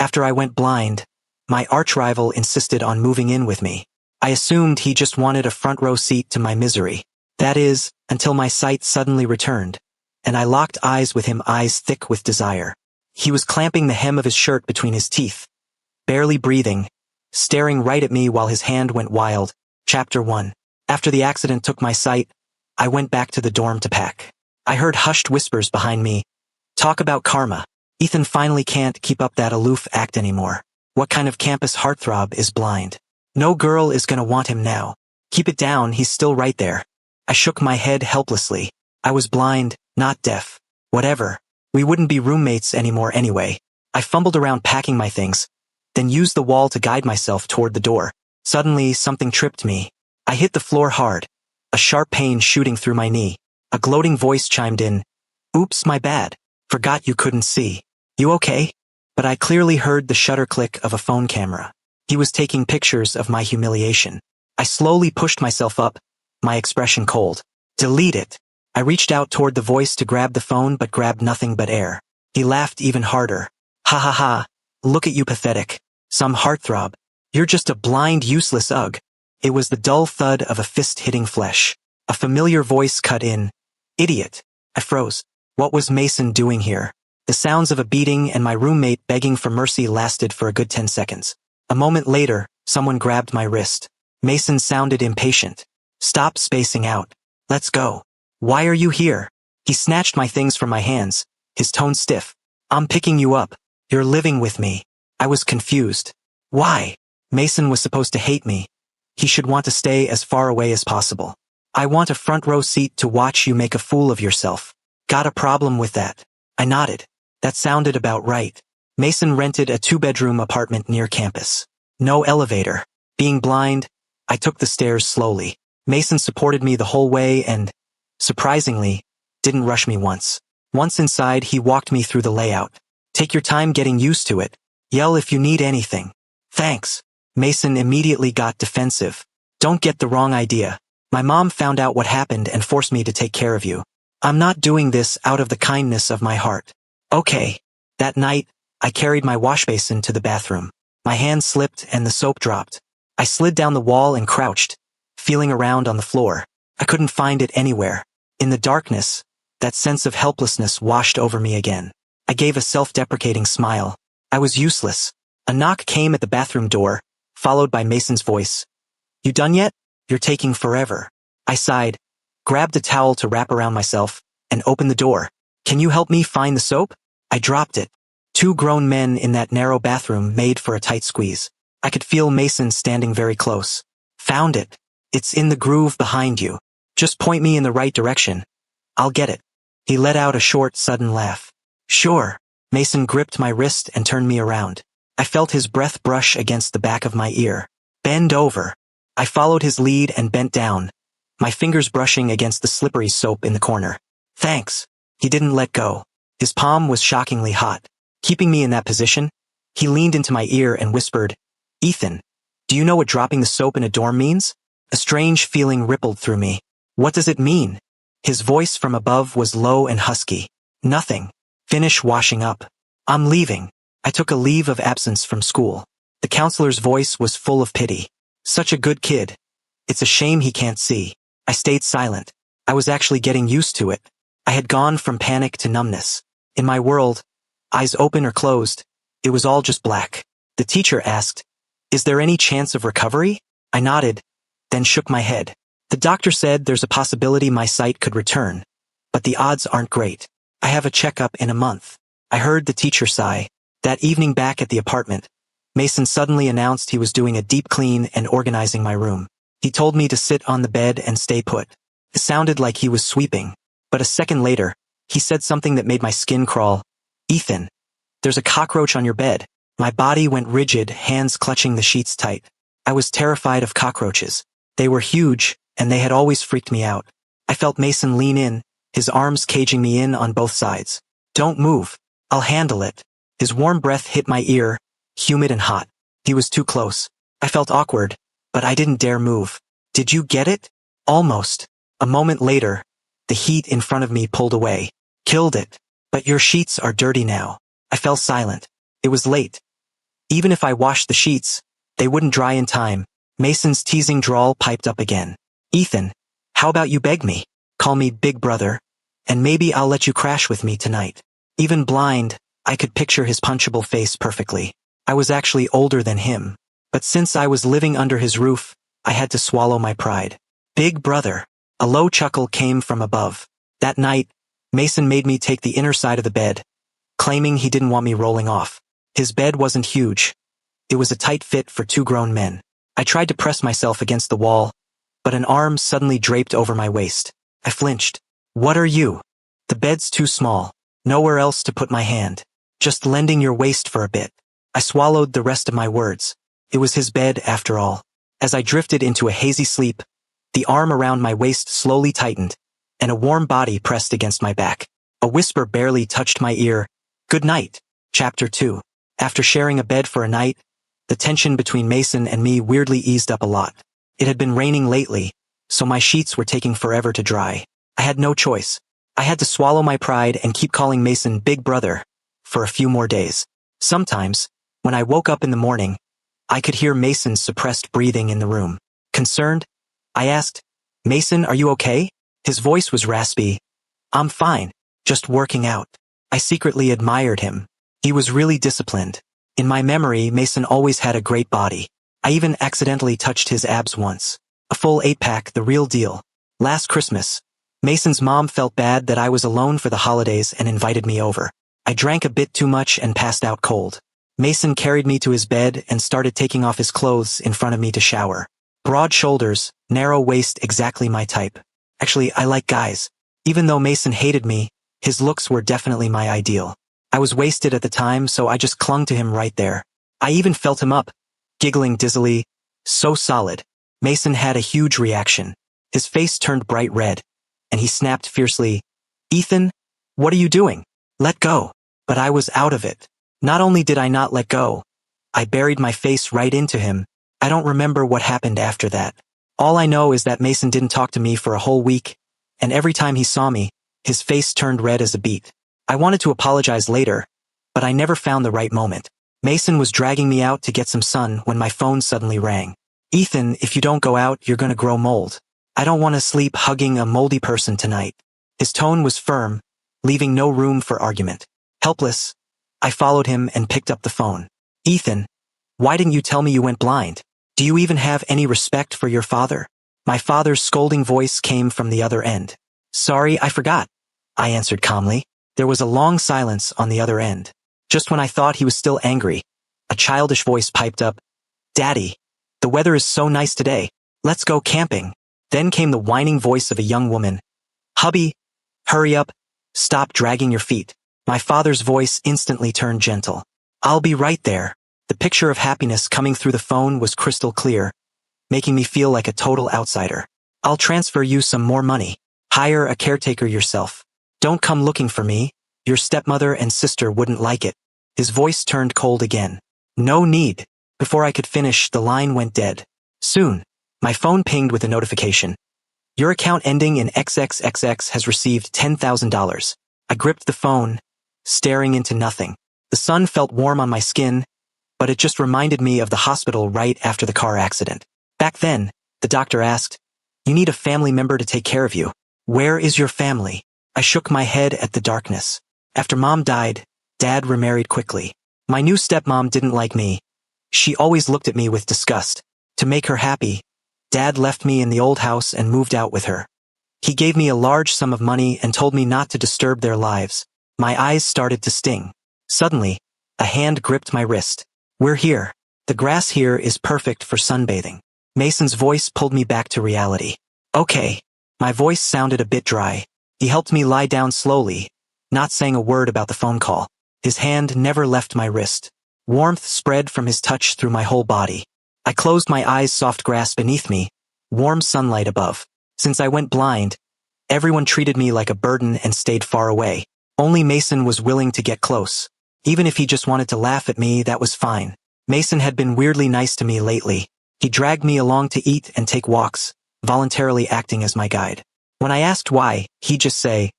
After I went blind, my arch-rival insisted on moving in with me. I assumed he just wanted a front-row seat to my misery. That is, until my sight suddenly returned, and I locked eyes with him, eyes thick with desire. He was clamping the hem of his shirt between his teeth, barely breathing, staring right at me while his hand went wild. Chapter 1. After the accident took my sight, I went back to the dorm to pack. I heard hushed whispers behind me. Talk about karma. Ethan finally can't keep up that aloof act anymore. What kind of campus heartthrob is blind? No girl is gonna want him now. Keep it down, he's still right there. I shook my head helplessly. I was blind, not deaf. Whatever. We wouldn't be roommates anymore anyway. I fumbled around packing my things, then used the wall to guide myself toward the door. Suddenly, something tripped me. I hit the floor hard, a sharp pain shooting through my knee. A gloating voice chimed in. Oops, my bad. Forgot you couldn't see. You okay? But I clearly heard the shutter click of a phone camera. He was taking pictures of my humiliation. I slowly pushed myself up, my expression cold. Delete it. I reached out toward the voice to grab the phone but grabbed nothing but air. He laughed even harder. Ha ha ha. Look at you, pathetic. Some heartthrob. You're just a blind, useless ugh. It was the dull thud of a fist hitting flesh. A familiar voice cut in. Idiot. I froze. What was Mason doing here? The sounds of a beating and my roommate begging for mercy lasted for a good 10 seconds. A moment later, someone grabbed my wrist. Mason sounded impatient. Stop spacing out. Let's go. Why are you here? He snatched my things from my hands, his tone stiff. I'm picking you up. You're living with me. I was confused. Why? Mason was supposed to hate me. He should want to stay as far away as possible. I want a front row seat to watch you make a fool of yourself. Got a problem with that? I nodded. That sounded about right. Mason rented a 2-bedroom apartment near campus. No elevator. Being blind, I took the stairs slowly. Mason supported me the whole way and, surprisingly, didn't rush me once. Once inside, he walked me through the layout. Take your time getting used to it. Yell if you need anything. Thanks. Mason immediately got defensive. Don't get the wrong idea. My mom found out what happened and forced me to take care of you. I'm not doing this out of the kindness of my heart. Okay. That night, I carried my wash basin to the bathroom. My hand slipped and the soap dropped. I slid down the wall and crouched, feeling around on the floor. I couldn't find it anywhere. In the darkness, that sense of helplessness washed over me again. I gave a self-deprecating smile. I was useless. A knock came at the bathroom door, followed by Mason's voice. You done yet? You're taking forever. I sighed, grabbed a towel to wrap around myself, and opened the door. Can you help me find the soap? I dropped it. 2 grown men in that narrow bathroom made for a tight squeeze. I could feel Mason standing very close. Found it. It's in the groove behind you. Just point me in the right direction. I'll get it. He let out a short, sudden laugh. Sure. Mason gripped my wrist and turned me around. I felt his breath brush against the back of my ear. Bend over. I followed his lead and bent down, my fingers brushing against the slippery soap in the corner. Thanks. He didn't let go. His palm was shockingly hot. Keeping me in that position, he leaned into my ear and whispered, Ethan, do you know what dropping the soap in a dorm means? A strange feeling rippled through me. What does it mean? His voice from above was low and husky. Nothing. Finish washing up. I'm leaving. I took a leave of absence from school. The counselor's voice was full of pity. Such a good kid. It's a shame he can't see. I stayed silent. I was actually getting used to it. I had gone from panic to numbness. In my world, eyes open or closed, it was all just black. The teacher asked, Is there any chance of recovery? I nodded, then shook my head. The doctor said there's a possibility my sight could return, but the odds aren't great. I have a checkup in a month. I heard the teacher sigh. That evening back at the apartment, Mason suddenly announced he was doing a deep clean and organizing my room. He told me to sit on the bed and stay put. It sounded like he was sweeping, but a second later, he said something that made my skin crawl. Ethan, there's a cockroach on your bed. My body went rigid, hands clutching the sheets tight. I was terrified of cockroaches. They were huge, and they had always freaked me out. I felt Mason lean in, his arms caging me in on both sides. Don't move. I'll handle it. His warm breath hit my ear, humid and hot. He was too close. I felt awkward, but I didn't dare move. Did you get it? Almost. A moment later, the heat in front of me pulled away. Killed it. But your sheets are dirty now. I fell silent. It was late. Even if I washed the sheets, they wouldn't dry in time. Mason's teasing drawl piped up again. Ethan, how about you beg me? Call me big brother, and maybe I'll let you crash with me tonight. Even blind, I could picture his punchable face perfectly. I was actually older than him, but since I was living under his roof, I had to swallow my pride. Big brother. A low chuckle came from above. That night, Mason made me take the inner side of the bed, claiming he didn't want me rolling off. His bed wasn't huge. It was a tight fit for two grown men. I tried to press myself against the wall, but an arm suddenly draped over my waist. I flinched. What are you? The bed's too small. Nowhere else to put my hand. Just lending your waist for a bit. I swallowed the rest of my words. It was his bed after all. As I drifted into a hazy sleep, the arm around my waist slowly tightened, and a warm body pressed against my back. A whisper barely touched my ear. Good night. Chapter 2. After sharing a bed for a night, the tension between Mason and me weirdly eased up a lot. It had been raining lately, so my sheets were taking forever to dry. I had no choice. I had to swallow my pride and keep calling Mason big brother for a few more days. Sometimes, when I woke up in the morning, I could hear Mason's suppressed breathing in the room. Concerned, I asked, Mason, are you okay? His voice was raspy. I'm fine, just working out. I secretly admired him. He was really disciplined. In my memory, Mason always had a great body. I even accidentally touched his abs once. A full 8-pack, the real deal. Last Christmas, Mason's mom felt bad that I was alone for the holidays and invited me over. I drank a bit too much and passed out cold. Mason carried me to his bed and started taking off his clothes in front of me to shower. Broad shoulders, narrow waist, exactly my type. Actually, I like guys. Even though Mason hated me, his looks were definitely my ideal. I was wasted at the time, so I just clung to him right there. I even felt him up, giggling dizzily. So solid. Mason had a huge reaction. His face turned bright red, and he snapped fiercely, Ethan, what are you doing? Let go. But I was out of it. Not only did I not let go, I buried my face right into him. I don't remember what happened after that. All I know is that Mason didn't talk to me for a whole week, and every time he saw me, his face turned red as a beet. I wanted to apologize later, but I never found the right moment. Mason was dragging me out to get some sun when my phone suddenly rang. Ethan, if you don't go out, you're gonna grow mold. I don't want to sleep hugging a moldy person tonight. His tone was firm, leaving no room for argument. Helpless, I followed him and picked up the phone. Ethan, why didn't you tell me you went blind? Do you even have any respect for your father? My father's scolding voice came from the other end. Sorry, I forgot, I answered calmly. There was a long silence on the other end. Just when I thought he was still angry, a childish voice piped up, Daddy, the weather is so nice today. Let's go camping. Then came the whining voice of a young woman. Hubby, hurry up. Stop dragging your feet. My father's voice instantly turned gentle. I'll be right there. The picture of happiness coming through the phone was crystal clear, making me feel like a total outsider. I'll transfer you some more money. Hire a caretaker yourself. Don't come looking for me. Your stepmother and sister wouldn't like it. His voice turned cold again. No need. Before I could finish, the line went dead. Soon, my phone pinged with a notification. Your account ending in XXXX has received $10,000. I gripped the phone, staring into nothing. The sun felt warm on my skin, but it just reminded me of the hospital right after the car accident. Back then, the doctor asked, You need a family member to take care of you. Where is your family? I shook my head at the darkness. After Mom died, Dad remarried quickly. My new stepmom didn't like me. She always looked at me with disgust. To make her happy, Dad left me in the old house and moved out with her. He gave me a large sum of money and told me not to disturb their lives. My eyes started to sting. Suddenly, a hand gripped my wrist. We're here. The grass here is perfect for sunbathing. Mason's voice pulled me back to reality. Okay. My voice sounded a bit dry. He helped me lie down slowly, not saying a word about the phone call. His hand never left my wrist. Warmth spread from his touch through my whole body. I closed my eyes, soft grass beneath me, warm sunlight above. Since I went blind, everyone treated me like a burden and stayed far away. Only Mason was willing to get close. Even if he just wanted to laugh at me, that was fine. Mason had been weirdly nice to me lately. He dragged me along to eat and take walks, voluntarily acting as my guide. When I asked why, he'd just say,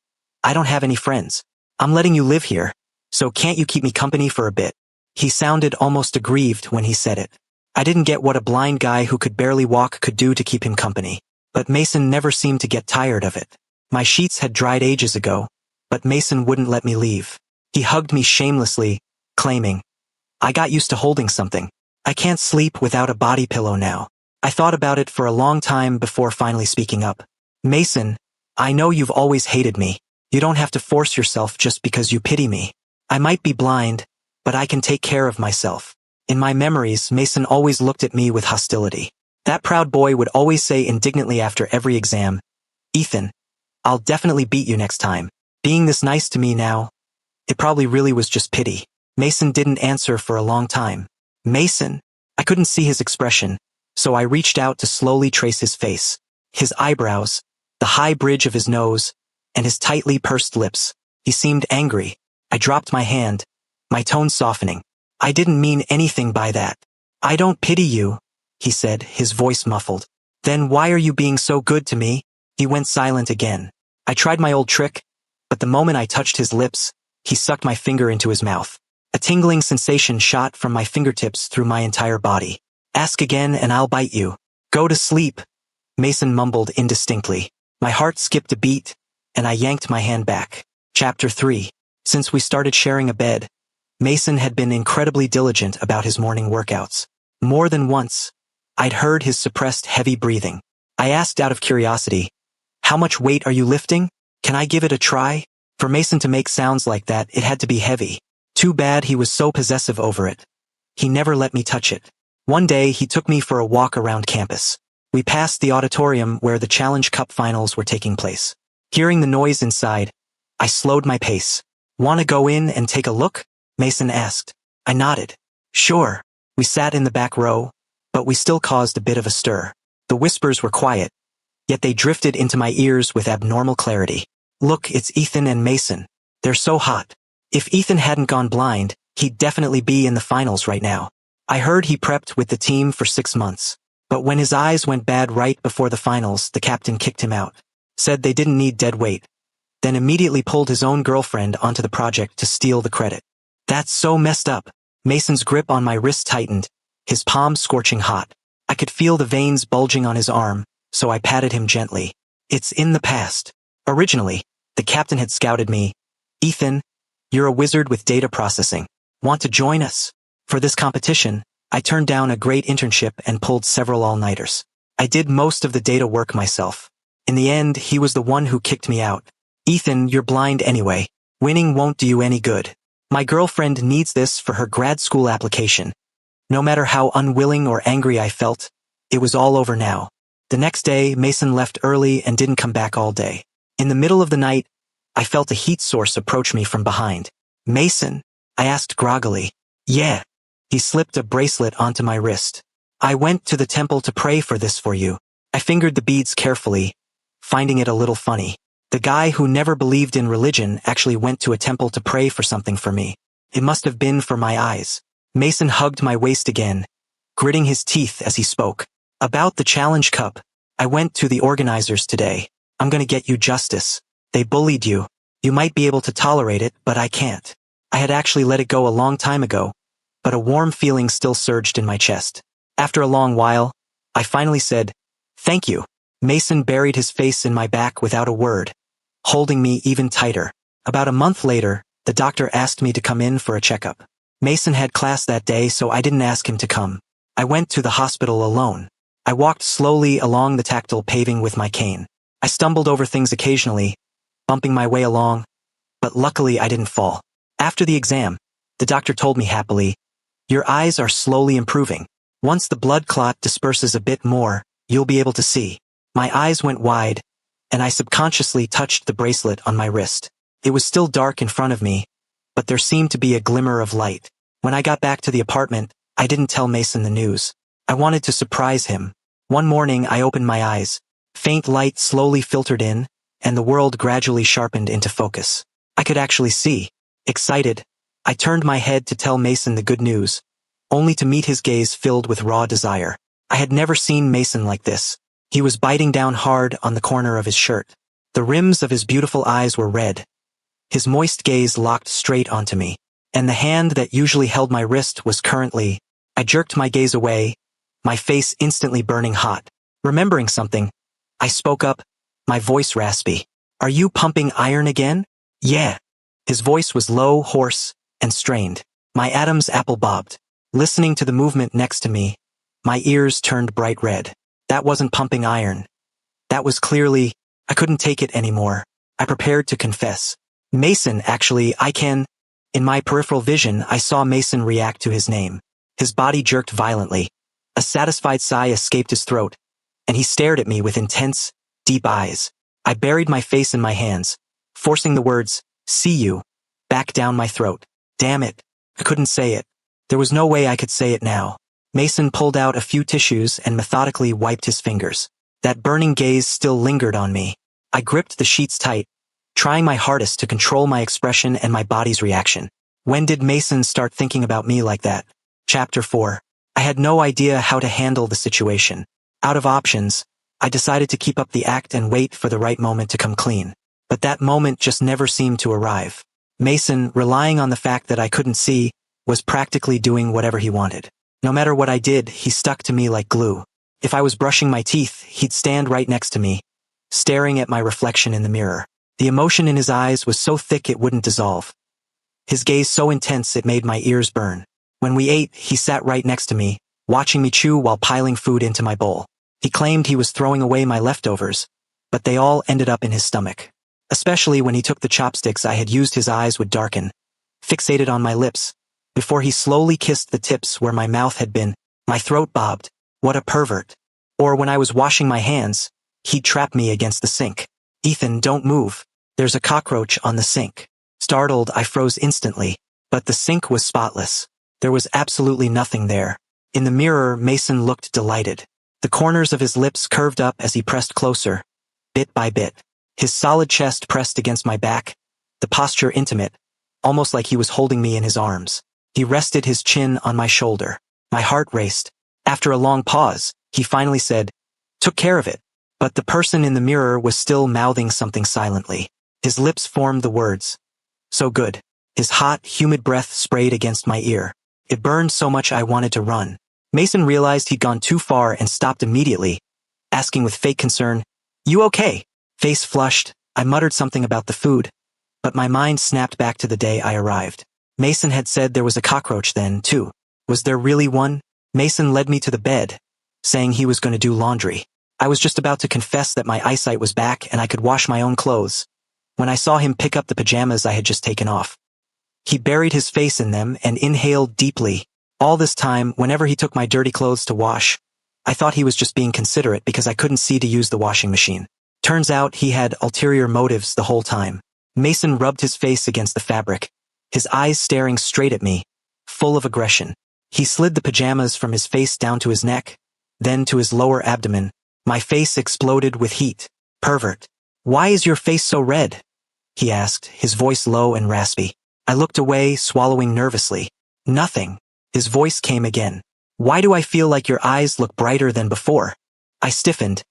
I don't have any friends. I'm letting you live here, so can't you keep me company for a bit? He sounded almost aggrieved when he said it. I didn't get what a blind guy who could barely walk could do to keep him company. But Mason never seemed to get tired of it. My sheets had dried ages ago, but Mason wouldn't let me leave. He hugged me shamelessly, claiming, "I got used to holding something. I can't sleep without a body pillow now." I thought about it for a long time before finally speaking up. "Mason, I know you've always hated me. You don't have to force yourself just because you pity me. I might be blind, but I can take care of myself." In my memories, Mason always looked at me with hostility. That proud boy would always say indignantly after every exam, "Ethan, I'll definitely beat you next time." Being this nice to me now, it probably really was just pity. Mason didn't answer for a long time. "Mason?" I couldn't see his expression, so I reached out to slowly trace his face, his eyebrows, the high bridge of his nose, and his tightly pursed lips. He seemed angry. I dropped my hand, my tone softening. "I didn't mean anything by that. I don't pity you," he said, his voice muffled. "Then why are you being so good to me?" He went silent again. I tried my old trick, but the moment I touched his lips, he sucked my finger into his mouth. A tingling sensation shot from my fingertips through my entire body. "Ask again and I'll bite you. Go to sleep," Mason mumbled indistinctly. My heart skipped a beat, and I yanked my hand back. Chapter 3. Since we started sharing a bed, Mason had been incredibly diligent about his morning workouts. More than once, I'd heard his suppressed heavy breathing. I asked out of curiosity, "How much weight are you lifting? Can I give it a try?" For Mason to make sounds like that, it had to be heavy. Too bad he was so possessive over it. He never let me touch it. One day, he took me for a walk around campus. We passed the auditorium where the Challenge Cup finals were taking place. Hearing the noise inside, I slowed my pace. "Want to go in and take a look?" Mason asked. I nodded. "Sure." We sat in the back row, but we still caused a bit of a stir. The whispers were quiet, yet they drifted into my ears with abnormal clarity. "Look, it's Ethan and Mason. They're so hot." If Ethan hadn't gone blind, he'd definitely be in the finals right now. I heard he prepped with the team for 6 months. But when his eyes went bad right before the finals, the captain kicked him out. Said they didn't need dead weight. Then immediately pulled his own girlfriend onto the project to steal the credit. That's so messed up. Mason's grip on my wrist tightened, his palm scorching hot. I could feel the veins bulging on his arm, so I patted him gently. It's in the past. Originally, the captain had scouted me. "Ethan, you're a wizard with data processing. Want to join us?" For this competition, I turned down a great internship and pulled several all-nighters. I did most of the data work myself. In the end, he was the one who kicked me out. "Ethan, you're blind anyway. Winning won't do you any good. My girlfriend needs this for her grad school application." No matter how unwilling or angry I felt, it was all over now. The next day, Mason left early and didn't come back all day. In the middle of the night, I felt a heat source approach me from behind. "Mason?" I asked groggily. "Yeah." He slipped a bracelet onto my wrist. "I went to the temple to pray for this for you." I fingered the beads carefully, finding it a little funny. The guy who never believed in religion actually went to a temple to pray for something for me. It must have been for my eyes. Mason hugged my waist again, gritting his teeth as he spoke. "About the Challenge Cup, I went to the organizers today. I'm gonna get you justice. They bullied you. You might be able to tolerate it, but I can't." I had actually let it go a long time ago, but a warm feeling still surged in my chest. After a long while, I finally said, "Thank you." Mason buried his face in my back without a word, holding me even tighter. About a month later, the doctor asked me to come in for a checkup. Mason had class that day, so I didn't ask him to come. I went to the hospital alone. I walked slowly along the tactile paving with my cane. I stumbled over things occasionally, bumping my way along, but luckily I didn't fall. After the exam, the doctor told me happily, "Your eyes are slowly improving. Once the blood clot disperses a bit more, you'll be able to see." My eyes went wide, and I subconsciously touched the bracelet on my wrist. It was still dark in front of me, but there seemed to be a glimmer of light. When I got back to the apartment, I didn't tell Mason the news. I wanted to surprise him. One morning I opened my eyes. Faint light slowly filtered in, and the world gradually sharpened into focus. I could actually see. Excited, I turned my head to tell Mason the good news, only to meet his gaze filled with raw desire. I had never seen Mason like this. He was biting down hard on the corner of his shirt. The rims of his beautiful eyes were red. His moist gaze locked straight onto me. and the hand that usually held my wrist was currently. I jerked my gaze away, my face instantly burning hot. Remembering something, I spoke up, my voice raspy. Are you pumping iron again? Yeah. His voice was low, hoarse, and strained. My Adam's apple bobbed. Listening to the movement next to me, my ears turned bright red. That wasn't pumping iron. That was clearly, I couldn't take it anymore. I prepared to confess. Mason, actually, I can. In my peripheral vision, I saw Mason react to his name. His body jerked violently. A satisfied sigh escaped his throat, and he stared at me with intense, deep eyes. I buried my face in my hands, forcing the words, "See you," back down my throat. Damn it. I couldn't say it. There was no way I could say it now. Mason pulled out a few tissues and methodically wiped his fingers. That burning gaze still lingered on me. I gripped the sheets tight, trying my hardest to control my expression and my body's reaction. When did Mason start thinking about me like that? Chapter 4. I had no idea how to handle the situation. Out of options, I decided to keep up the act and wait for the right moment to come clean. But that moment just never seemed to arrive. Mason, relying on the fact that I couldn't see, was practically doing whatever he wanted. No matter what I did, he stuck to me like glue. If I was brushing my teeth, he'd stand right next to me, staring at my reflection in the mirror. The emotion in his eyes was so thick it wouldn't dissolve. His gaze so intense it made my ears burn. When we ate, he sat right next to me, watching me chew while piling food into my bowl. He claimed he was throwing away my leftovers, but they all ended up in his stomach. Especially when he took the chopsticks I had used, his eyes would darken, fixated on my lips, before he slowly kissed the tips where my mouth had been. My throat bobbed. What a pervert. Or when I was washing my hands, he'd trap me against the sink. Ethan, don't move. There's a cockroach on the sink. Startled, I froze instantly, but the sink was spotless. There was absolutely nothing there. In the mirror, Mason looked delighted. The corners of his lips curved up as he pressed closer, bit by bit. His solid chest pressed against my back, the posture intimate, almost like he was holding me in his arms. He rested his chin on my shoulder. My heart raced. After a long pause, he finally said, "Took care of it." But the person in the mirror was still mouthing something silently. His lips formed the words, "So good." His hot, humid breath sprayed against my ear. It burned so much I wanted to run. Mason realized he'd gone too far and stopped immediately, asking with fake concern, "You okay?" Face flushed, I muttered something about the food, but my mind snapped back to the day I arrived. Mason had said there was a cockroach then, too. Was there really one? Mason led me to the bed, saying he was going to do laundry. I was just about to confess that my eyesight was back and I could wash my own clothes, when I saw him pick up the pajamas I had just taken off. He buried his face in them and inhaled deeply. All this time, whenever he took my dirty clothes to wash, I thought he was just being considerate because I couldn't see to use the washing machine. Turns out he had ulterior motives the whole time. Mason rubbed his face against the fabric, his eyes staring straight at me, full of aggression. He slid the pajamas from his face down to his neck, then to his lower abdomen. My face exploded with heat. "Pervert. Why is your face so red?" he asked, his voice low and raspy. I looked away, swallowing nervously. "Nothing." His voice came again. "Why do I feel like your eyes look brighter than before?" I stiffened,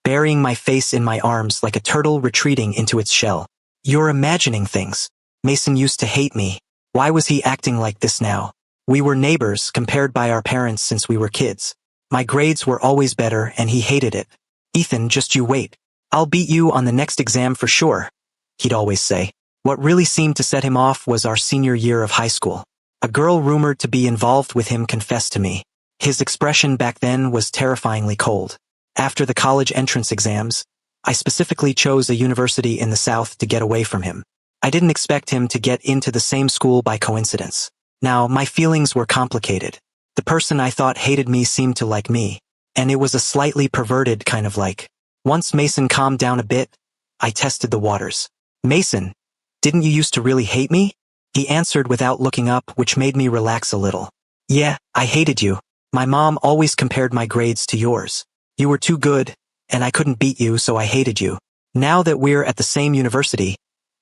burying my face in my arms like a turtle retreating into its shell. "You're imagining things. Mason used to hate me. Why was he acting like this now? We were neighbors, compared by our parents since we were kids. My grades were always better and he hated it. Ethan, just you wait. I'll beat you on the next exam for sure," he'd always say. What really seemed to set him off was our senior year of high school. A girl rumored to be involved with him confessed to me. His expression back then was terrifyingly cold. After the college entrance exams, I specifically chose a university in the South to get away from him. I didn't expect him to get into the same school by coincidence. Now, my feelings were complicated. The person I thought hated me seemed to like me, and it was a slightly perverted kind of like. Once Mason calmed down a bit, I tested the waters. "Mason, didn't you used to really hate me?" He answered without looking up, which made me relax a little. "Yeah, I hated you. My mom always compared my grades to yours. You were too good, and I couldn't beat you, so I hated you. Now that we're at the same university,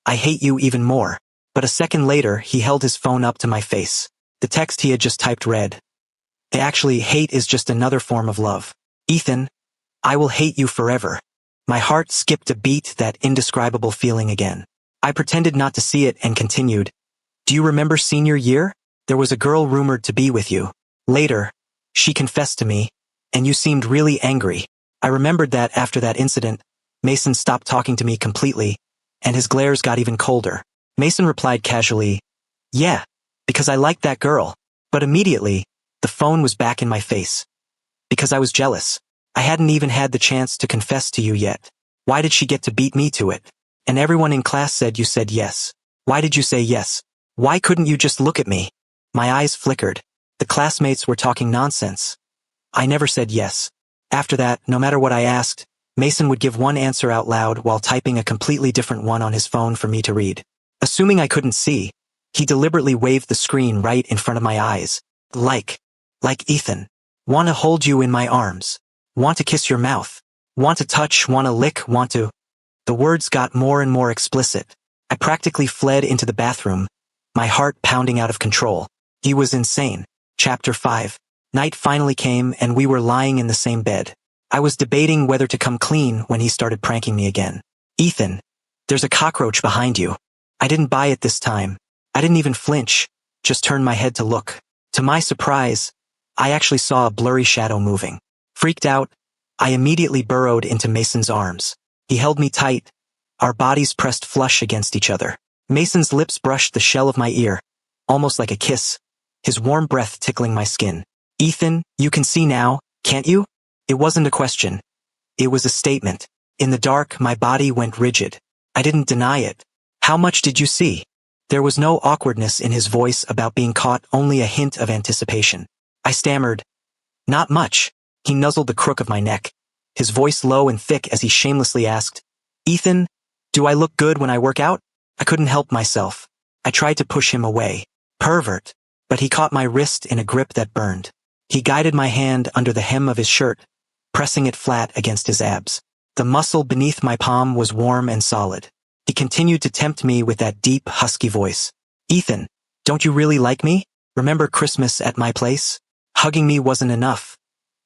I hate you even more." But a second later, he held his phone up to my face. The text he had just typed read, "Actually, hate is just another form of love. Ethan, I will hate you forever." My heart skipped a beat, that indescribable feeling again. I pretended not to see it and continued, Do you remember senior year? There was a girl rumored to be with you. Later, she confessed to me, and you seemed really angry. I remembered that after that incident, Mason stopped talking to me completely, and his glares got even colder. Mason replied casually, "Yeah, because I liked that girl." But immediately, the phone was back in my face. Because I was jealous. I hadn't even had the chance to confess to you yet. Why did she get to beat me to it? And everyone in class said you said yes. Why did you say yes? Why couldn't you just look at me? My eyes flickered. The classmates were talking nonsense. I never said yes. After that, no matter what I asked, Mason would give one answer out loud while typing a completely different one on his phone for me to read. Assuming I couldn't see, he deliberately waved the screen right in front of my eyes. Like Ethan. Want to hold you in my arms. Want to kiss your mouth. Want to touch, want to lick, want to... The words got more and more explicit. I practically fled into the bathroom, my heart pounding out of control. He was insane. Chapter 5. Night finally came and we were lying in the same bed. I was debating whether to come clean when he started pranking me again. Ethan, there's a cockroach behind you. I didn't buy it this time. I didn't even flinch, just turned my head to look. To my surprise, I actually saw a blurry shadow moving. Freaked out, I immediately burrowed into Mason's arms. He held me tight, our bodies pressed flush against each other. Mason's lips brushed the shell of my ear, almost like a kiss, his warm breath tickling my skin. Ethan, you can see now, can't you? It wasn't a question. It was a statement. In the dark, my body went rigid. I didn't deny it. How much did you see? There was no awkwardness in his voice about being caught, only a hint of anticipation. I stammered. Not much. He nuzzled the crook of my neck, his voice low and thick as he shamelessly asked, Ethan, do I look good when I work out? I couldn't help myself. I tried to push him away. Pervert. But he caught my wrist in a grip that burned. He guided my hand under the hem of his shirt, pressing it flat against his abs. The muscle beneath my palm was warm and solid. He continued to tempt me with that deep, husky voice. Ethan, don't you really like me? Remember Christmas at my place? Hugging me wasn't enough.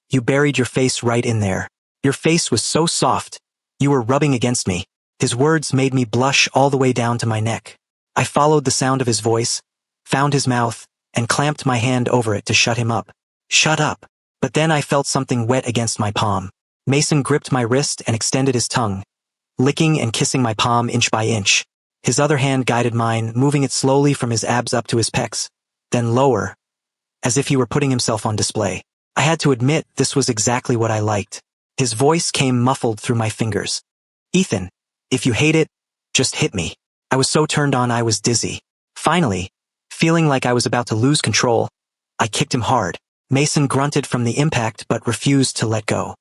You buried your face right in there. Your face was so soft. You were rubbing against me. His words made me blush all the way down to my neck. I followed the sound of his voice, found his mouth, and clamped my hand over it to shut him up. Shut up. But then I felt something wet against my palm. Mason gripped my wrist and extended his tongue, licking and kissing my palm inch by inch. His other hand guided mine, moving it slowly from his abs up to his pecs, then lower, as if he were putting himself on display. I had to admit this was exactly what I liked. His voice came muffled through my fingers. Ethan, if you hate it, just hit me. I was so turned on I was dizzy. Finally, feeling like I was about to lose control, I kicked him hard. Mason grunted from the impact but refused to let go.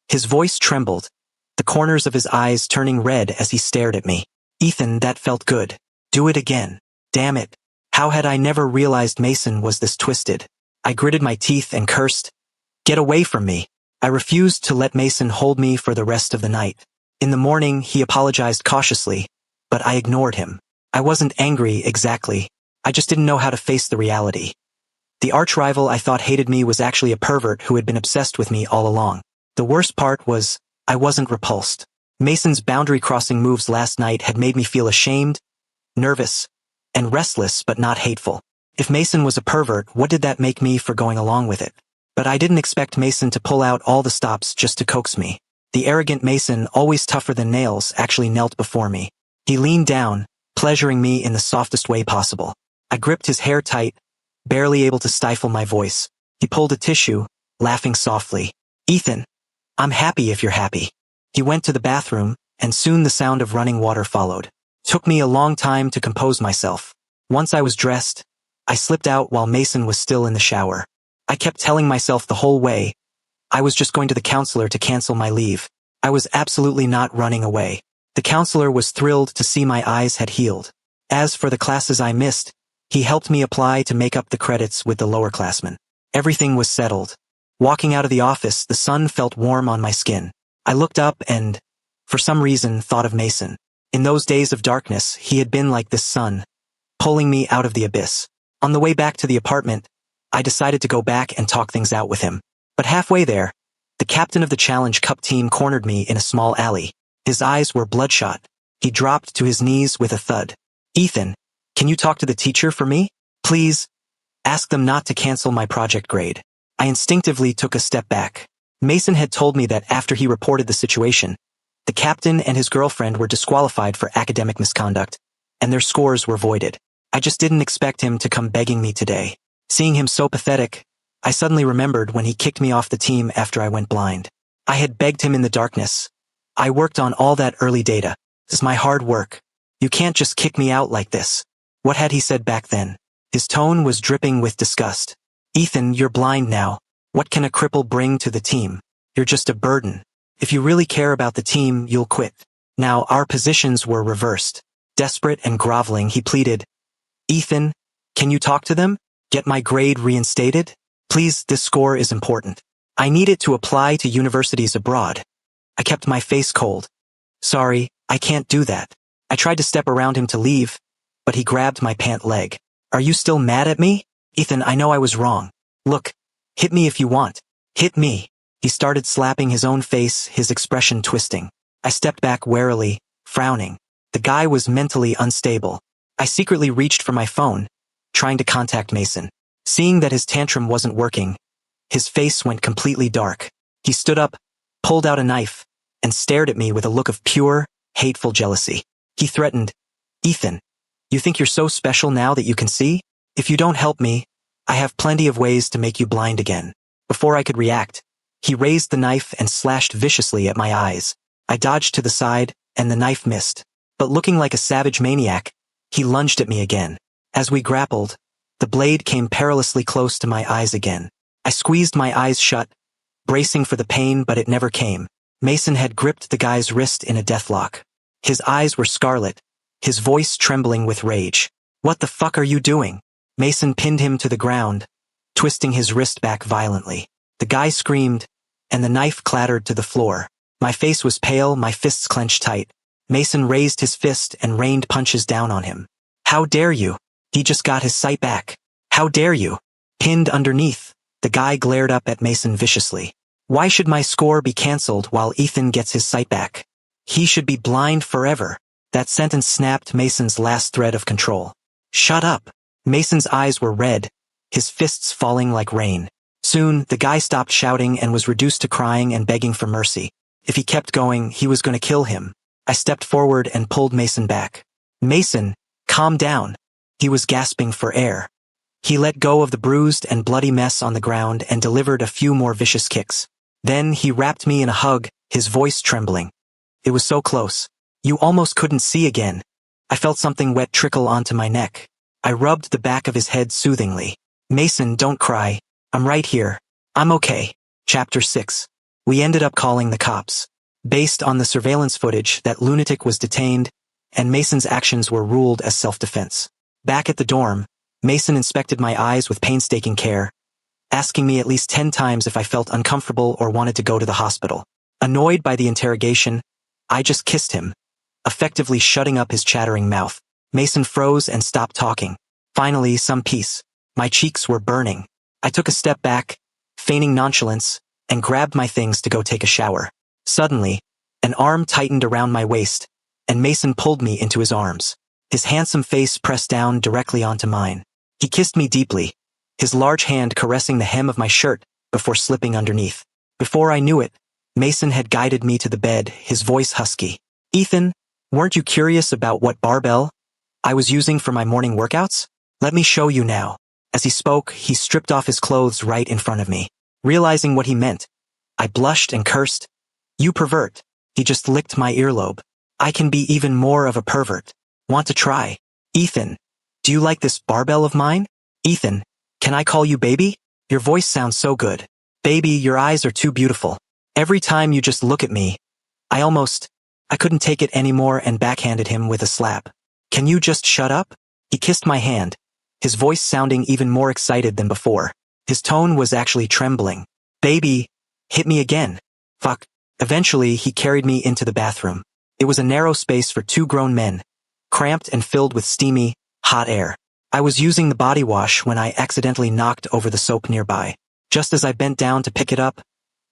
His voice trembled, the corners of his eyes turning red as he stared at me. Ethan, that felt good. Do it again. Damn it. How had I never realized Mason was this twisted? I gritted my teeth and cursed. Get away from me. I refused to let Mason hold me for the rest of the night. In the morning, he apologized cautiously, but I ignored him. I wasn't angry exactly. I just didn't know how to face the reality. The arch-rival I thought hated me was actually a pervert who had been obsessed with me all along. The worst part was, I wasn't repulsed. Mason's boundary-crossing moves last night had made me feel ashamed, nervous, and restless but not hateful. If Mason was a pervert, what did that make me for going along with it? But I didn't expect Mason to pull out all the stops just to coax me. The arrogant Mason, always tougher than nails, actually knelt before me. He leaned down, pleasuring me in the softest way possible. I gripped his hair tight, barely able to stifle my voice. He pulled a tissue, laughing softly. Ethan, I'm happy if you're happy. He went to the bathroom, and soon the sound of running water followed. Took me a long time to compose myself. Once I was dressed, I slipped out while Mason was still in the shower. I kept telling myself the whole way, I was just going to the counselor to cancel my leave. I was absolutely not running away. The counselor was thrilled to see my eyes had healed. As for the classes I missed, he helped me apply to make up the credits with the lowerclassmen. Everything was settled. Walking out of the office, the sun felt warm on my skin. I looked up and, for some reason, thought of Mason. In those days of darkness, he had been like this sun, pulling me out of the abyss. On the way back to the apartment, I decided to go back and talk things out with him. But halfway there, the captain of the Challenge Cup team cornered me in a small alley. His eyes were bloodshot. He dropped to his knees with a thud. Ethan, Can you talk to the teacher for me? Please, ask them not to cancel my project grade. I instinctively took a step back. Mason had told me that after he reported the situation, the captain and his girlfriend were disqualified for academic misconduct, and their scores were voided. I just didn't expect him to come begging me today. Seeing him so pathetic, I suddenly remembered when he kicked me off the team after I went blind. I had begged him in the darkness. I worked on all that early data. This is my hard work. You can't just kick me out like this. What had he said back then? His tone was dripping with disgust. Ethan, you're blind now. What can a cripple bring to the team? You're just a burden. If you really care about the team, you'll quit. Now our positions were reversed. Desperate and groveling, he pleaded, Ethan, can you talk to them? Get my grade reinstated? Please, this score is important. I need it to apply to universities abroad. I kept my face cold. Sorry, I can't do that. I tried to step around him to leave, but he grabbed my pant leg. Are you still mad at me? Ethan, I know I was wrong. Look, hit me if you want. Hit me. He started slapping his own face, his expression twisting. I stepped back warily, frowning. The guy was mentally unstable. I secretly reached for my phone, trying to contact Mason. Seeing that his tantrum wasn't working, his face went completely dark. He stood up, pulled out a knife, and stared at me with a look of pure, hateful jealousy. He threatened, Ethan, you think you're so special now that you can see? If you don't help me, I have plenty of ways to make you blind again. Before I could react, he raised the knife and slashed viciously at my eyes. I dodged to the side, and the knife missed. But looking like a savage maniac, he lunged at me again. As we grappled, the blade came perilously close to my eyes again. I squeezed my eyes shut, bracing for the pain, but it never came. Mason had gripped the guy's wrist in a deathlock. His eyes were scarlet, his voice trembling with rage. What the fuck are you doing? Mason pinned him to the ground, twisting his wrist back violently. The guy screamed, and the knife clattered to the floor. My face was pale, my fists clenched tight. Mason raised his fist and rained punches down on him. How dare you? He just got his sight back. How dare you? Pinned underneath, the guy glared up at Mason viciously. Why should my score be cancelled while Ethan gets his sight back? He should be blind forever. That sentence snapped Mason's last thread of control. Shut up. Mason's eyes were red, his fists falling like rain. Soon, the guy stopped shouting and was reduced to crying and begging for mercy. If he kept going, he was going to kill him. I stepped forward and pulled Mason back. Mason, calm down. He was gasping for air. He let go of the bruised and bloody mess on the ground and delivered a few more vicious kicks. Then he wrapped me in a hug, his voice trembling. It was so close. You almost couldn't see again. I felt something wet trickle onto my neck. I rubbed the back of his head soothingly. Mason, don't cry. I'm right here. I'm okay. Chapter 6. We ended up calling the cops. Based on the surveillance footage, that lunatic was detained, and Mason's actions were ruled as self-defense. Back at the dorm, Mason inspected my eyes with painstaking care, asking me at least 10 times if I felt uncomfortable or wanted to go to the hospital. Annoyed by the interrogation, I just kissed him, effectively shutting up his chattering mouth. Mason froze and stopped talking. Finally, some peace. My cheeks were burning. I took a step back, feigning nonchalance, and grabbed my things to go take a shower. Suddenly, an arm tightened around my waist, and Mason pulled me into his arms. His handsome face pressed down directly onto mine. He kissed me deeply, his large hand caressing the hem of my shirt before slipping underneath. Before I knew it, Mason had guided me to the bed, his voice husky. Ethan, weren't you curious about what barbell I was using for my morning workouts? Let me show you now. As he spoke, he stripped off his clothes right in front of me. Realizing what he meant, I blushed and cursed. You pervert. He just licked my earlobe. I can be even more of a pervert. Want to try? Ethan, do you like this barbell of mine? Ethan, can I call you baby? Your voice sounds so good. Baby, your eyes are too beautiful. Every time you just look at me, I couldn't take it anymore and backhanded him with a slap. Can you just shut up? He kissed my hand, his voice sounding even more excited than before. His tone was actually trembling. Baby, hit me again. Fuck. Eventually, he carried me into the bathroom. It was a narrow space for 2 grown men, cramped and filled with steamy, hot air. I was using the body wash when I accidentally knocked over the soap nearby. Just as I bent down to pick it up,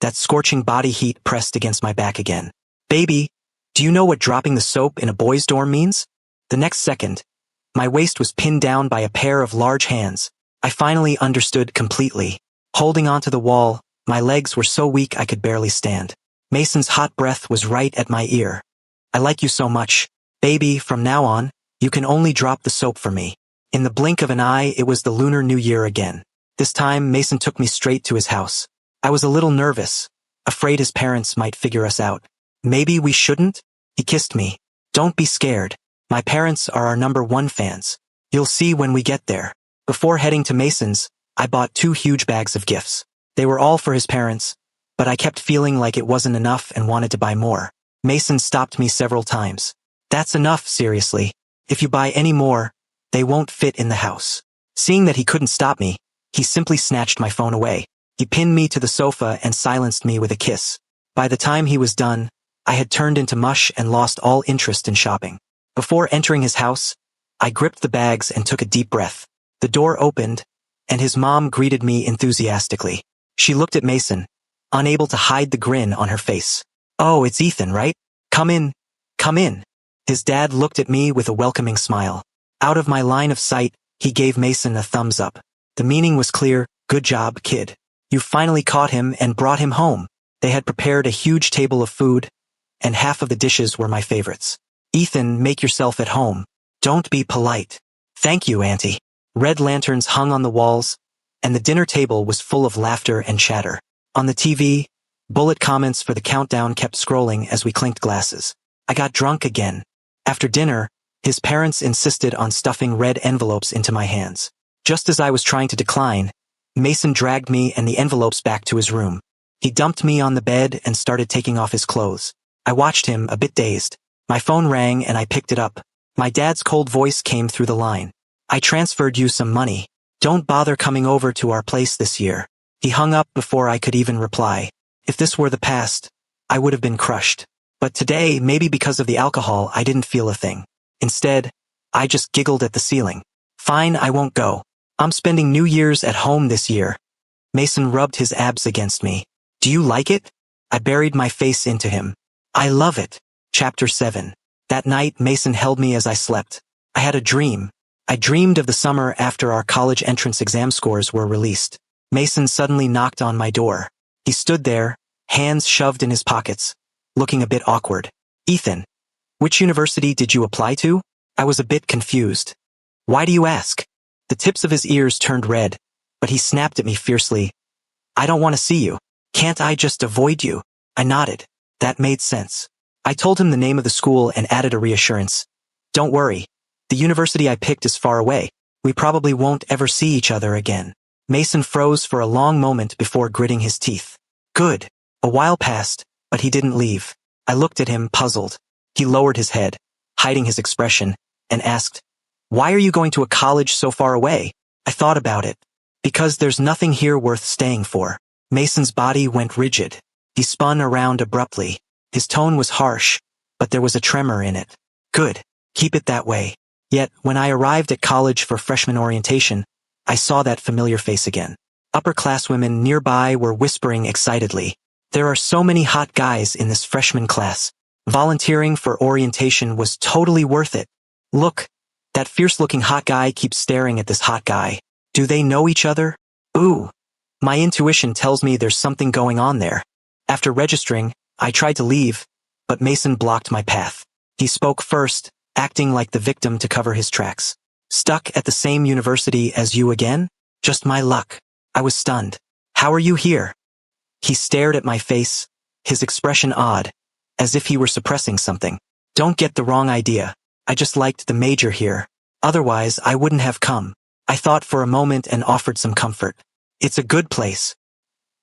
that scorching body heat pressed against my back again. Baby, do you know what dropping the soap in a boys' dorm means? The next second, My waist was pinned down by a pair of large hands. I finally understood completely. Holding onto the wall, my legs were so weak I could barely stand. Mason's hot breath was right at my ear. I like you so much. Baby, from now on, you can only drop the soap for me. In the blink of an eye, it was the Lunar New Year again. This time, Mason took me straight to his house. I was a little nervous, afraid his parents might figure us out. Maybe we shouldn't? He kissed me. Don't be scared. My parents are our #1 fans. You'll see when we get there. Before heading to Mason's, I bought 2 huge bags of gifts. They were all for his parents, but I kept feeling like it wasn't enough and wanted to buy more. Mason stopped me several times. That's enough, seriously. If you buy any more, they won't fit in the house. Seeing that he couldn't stop me, he simply snatched my phone away. He pinned me to the sofa and silenced me with a kiss. By the time he was done, I had turned into mush and lost all interest in shopping. Before entering his house, I gripped the bags and took a deep breath. The door opened, and his mom greeted me enthusiastically. She looked at Mason, unable to hide the grin on her face. Oh, it's Ethan, right? Come in. Come in. His dad looked at me with a welcoming smile. Out of my line of sight, he gave Mason a thumbs up. The meaning was clear. Good job, kid. You finally caught him and brought him home. They had prepared a huge table of food, and half of the dishes were my favorites. Ethan, make yourself at home. Don't be polite. Thank you, Auntie. Red lanterns hung on the walls, and the dinner table was full of laughter and chatter. On the TV, bullet comments for the countdown kept scrolling as we clinked glasses. I got drunk again. After dinner, his parents insisted on stuffing red envelopes into my hands. Just as I was trying to decline, Mason dragged me and the envelopes back to his room. He dumped me on the bed and started taking off his clothes. I watched him, a bit dazed. My phone rang and I picked it up. My dad's cold voice came through the line. I transferred you some money. Don't bother coming over to our place this year. He hung up before I could even reply. If this were the past, I would have been crushed. But today, maybe because of the alcohol, I didn't feel a thing. Instead, I just giggled at the ceiling. Fine, I won't go. I'm spending New Year's at home this year. Mason rubbed his abs against me. Do you like it? I buried my face into him. I love it. Chapter 7. That night, Mason held me as I slept. I had a dream. I dreamed of the summer after our college entrance exam scores were released. Mason suddenly knocked on my door. He stood there, hands shoved in his pockets, looking a bit awkward. Ethan, which university did you apply to? I was a bit confused. Why do you ask? The tips of his ears turned red, but he snapped at me fiercely. I don't want to see you. Can't I just avoid you? I nodded. That made sense. I told him the name of the school and added a reassurance. Don't worry. The university I picked is far away. We probably won't ever see each other again. Mason froze for a long moment before gritting his teeth. Good. A while passed, but he didn't leave. I looked at him, puzzled. He lowered his head, hiding his expression, and asked, Why are you going to a college so far away? I thought about it. Because there's nothing here worth staying for. Mason's body went rigid. He spun around abruptly. His tone was harsh, but there was a tremor in it. Good. Keep it that way. Yet, when I arrived at college for freshman orientation, I saw that familiar face again. Upperclasswomen nearby were whispering excitedly. There are so many hot guys in this freshman class. Volunteering for orientation was totally worth it. Look, that fierce-looking hot guy keeps staring at this hot guy. Do they know each other? Ooh. My intuition tells me there's something going on there. After registering, I tried to leave, but Mason blocked my path. He spoke first, acting like the victim to cover his tracks. Stuck at the same university as you again? Just my luck. I was stunned. How are you here? He stared at my face, his expression odd, as if he were suppressing something. Don't get the wrong idea. I just liked the major here. Otherwise, I wouldn't have come. I thought for a moment and offered some comfort. It's a good place.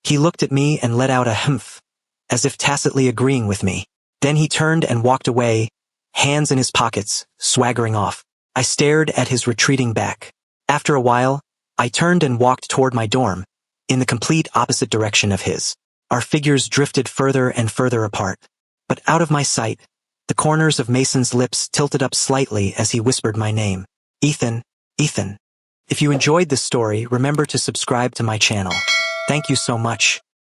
He looked at me and let out a humph, as if tacitly agreeing with me. Then he turned and walked away, hands in his pockets, swaggering off. I stared at his retreating back. After a while, I turned and walked toward my dorm, in the complete opposite direction of his. Our figures drifted further and further apart. But out of my sight, the corners of Mason's lips tilted up slightly as he whispered my name. Ethan, Ethan. If you enjoyed this story, remember to subscribe to my channel. Thank you so much.